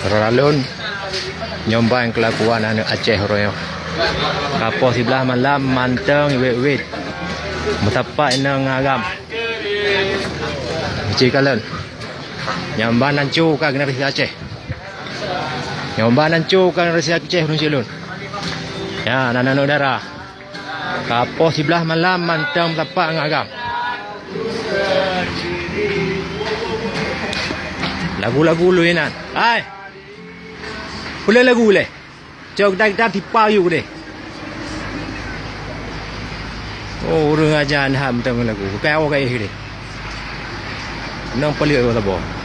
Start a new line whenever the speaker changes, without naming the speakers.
Ralun nyombang kelakuan anak Aceh royo. Kapo sebelah malam manteng wet-wet. Metapak ina ngagam. Cikalan. Nyambang nancu ka generasi Aceh. Nyambang nancu ka generasi Aceh runsilun. Ya, anak-anak udara. Kapo sebelah malam manteng metapak ngagam. Lagu-lagu lu ini. Hai. Boleh lagu boleh. Jauh dah tipau you deh. Oh, orang ajan ham tengah lagu. Kau kayak ini. Nang pelik apa tak